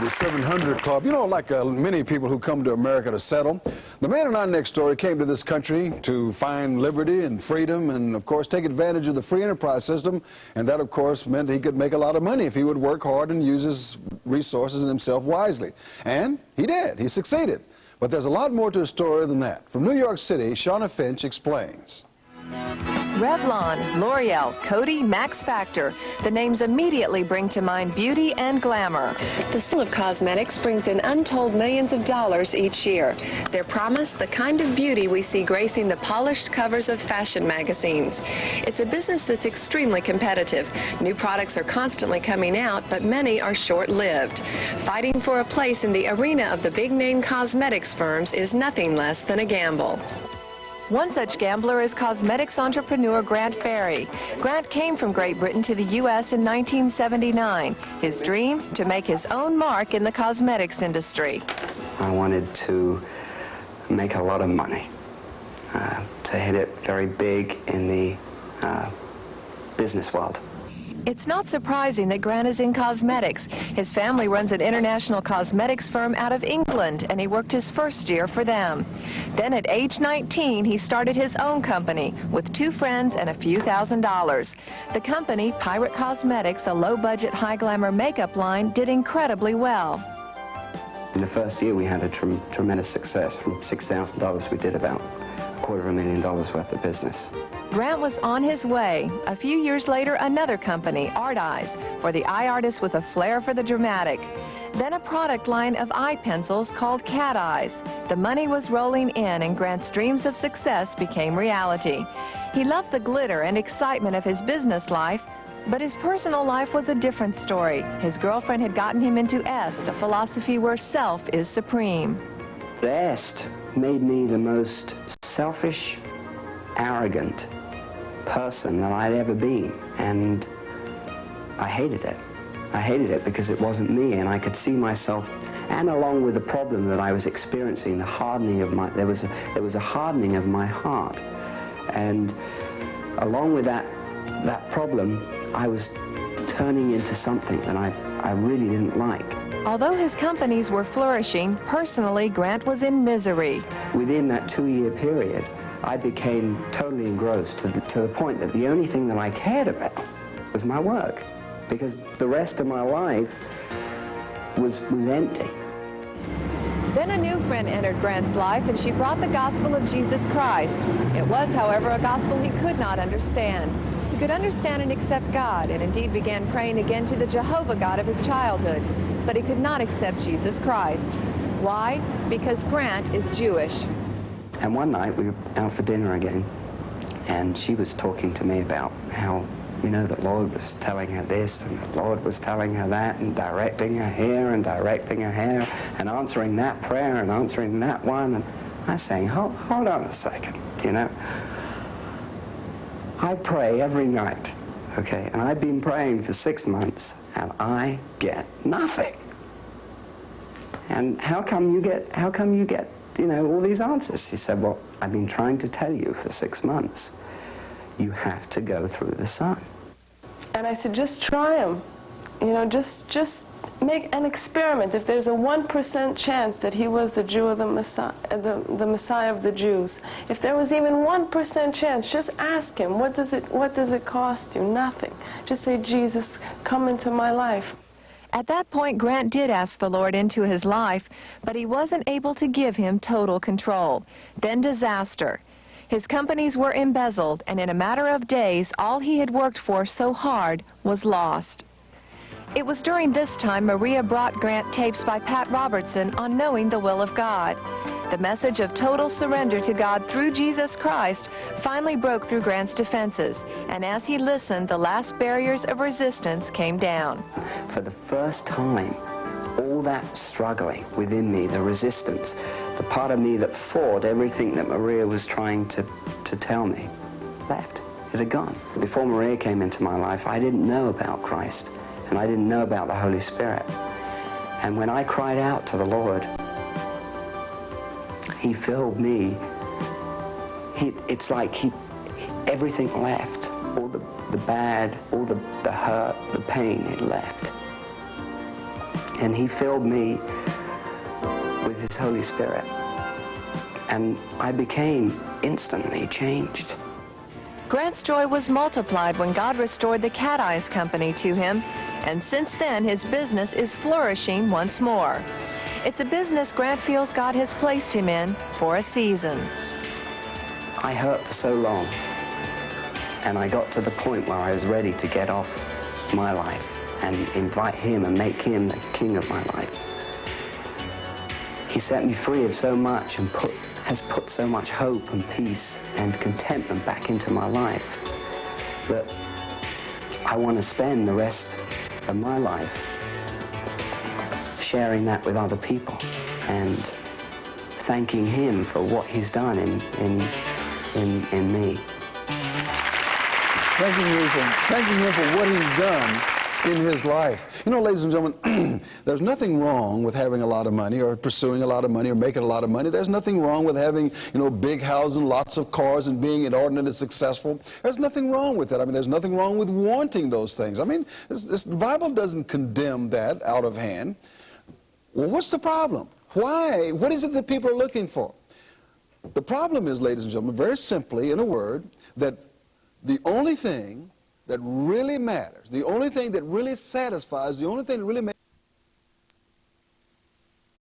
the 700 Club. You know, like many people who come to America to settle, the man in our next story came to this country to find liberty and freedom and, of course, take advantage of the free enterprise system. And that, of course, meant he could make a lot of money if he would work hard and use his resources and himself wisely. And he did. He succeeded. But there's a lot more to the story than that. From New York City, Shauna Finch explains. Revlon, L'Oreal, Coty, Max Factor. The names immediately bring to mind beauty and glamour. The sale of cosmetics brings in untold millions of dollars each year. Their promise, the kind of beauty we see gracing the polished covers of fashion magazines. It's a business that's extremely competitive. New products are constantly coming out, but many are short-lived. Fighting for a place in the arena of the big-name cosmetics firms is nothing less than a gamble. One such gambler is cosmetics entrepreneur Grant Berry. Grant came from Great Britain to the U.S. in 1979. His dream, to make his own mark in the cosmetics industry. I wanted to make a lot of money, to hit it very big in the business world. It's not surprising that Grant is in cosmetics. His family runs an international cosmetics firm out of England, and he worked his first year for them. Then at age 19, he started his own company with 2 friends and a few $1,000s. The company, Pirate Cosmetics, a low-budget, high-glamour makeup line, did incredibly well. In the first year, we had a tremendous success. From $6,000, we did about $250,000 worth of business. Grant was on his way. A few years later, another company, Art Eyes, for the eye artist with a flair for the dramatic. Then a product line of eye pencils called Cat Eyes. The money was rolling in, and Grant's dreams of success became reality. He loved the glitter and excitement of his business life, but his personal life was a different story. His girlfriend had gotten him into EST, a philosophy where self is supreme. EST made me the most selfish, arrogant person that I'd ever been, and I hated it. I hated it because it wasn't me, and I could see myself, and along with the problem that I was experiencing, the hardening of my, there was a hardening of my heart, and along with that problem, I was turning into something that I really didn't like. Although his companies were flourishing, personally, Grant was in misery. Within that 2-year period, I became totally engrossed to the point that the only thing that I cared about was my work, because the rest of my life was empty. Then a new friend entered Grant's life, and she brought the gospel of Jesus Christ. It was, however, a gospel he could not understand. He could understand and accept God, and indeed began praying again to the Jehovah God of his childhood. But he could not accept Jesus Christ. Why? Because Grant is Jewish. And one night we were out for dinner again, and she was talking to me about how, you know, the Lord was telling her this, and the Lord was telling her that, and directing her here, and directing her here, and answering that prayer, and answering that one. And I was saying, hold on a second, you know. I pray every night, okay, and I've been praying for 6 months, and I get nothing. And how come you get, you know, all these answers? She said, well, I've been trying to tell you for 6 months. You have to go through the sun. And I said, just try them. You know, just make an experiment. If there's a 1% chance that he was the Jew of the Messiah, the Messiah of the Jews, if there was even 1% chance, just ask him, what does it cost you? Nothing. Just say, Jesus, come into my life. At that point, Grant did ask the Lord into his life, but he wasn't able to give him total control. Then disaster. His companies were embezzled, and in a matter of days, all he had worked for so hard was lost. It was during this time Maria brought Grant tapes by Pat Robertson on knowing the will of God. The message of total surrender to God through Jesus Christ finally broke through Grant's defenses, and as he listened, the last barriers of resistance came down. For the first time, all that struggling within me, the resistance, the part of me that fought everything that Maria was trying to tell me, left. It had gone. Before Maria came into my life, I didn't know about Christ, and I didn't know about the Holy Spirit. And when I cried out to the Lord, he filled me. It's like everything left. All the bad, all the hurt, the pain, it left. And he filled me with his Holy Spirit. And I became instantly changed. Grant's joy was multiplied when God restored the Cat Eyes Company to him, and since then his business is flourishing once more. It's a business Grant feels God has placed him in for a season. I hurt for so long, and I got to the point where I was ready to get off my life and invite him and make him the king of my life. He set me free of so much and has put so much hope and peace and contentment back into my life that I want to spend the rest of my life sharing that with other people and thanking him for what he's done in me. Thanking him for what he's done in his life. You know, ladies and gentlemen, there's nothing wrong with having a lot of money or pursuing a lot of money or making a lot of money. There's nothing wrong with having, you know, big houses and lots of cars and being inordinately successful. There's nothing wrong with that. I mean, there's nothing wrong with wanting those things. I mean, the Bible doesn't condemn that out of hand. Well, what's the problem? Why? What is it that people are looking for? The problem is, ladies and gentlemen, very simply, in a word, that the only thing that really matters, the only thing that really satisfies, the only thing that really makes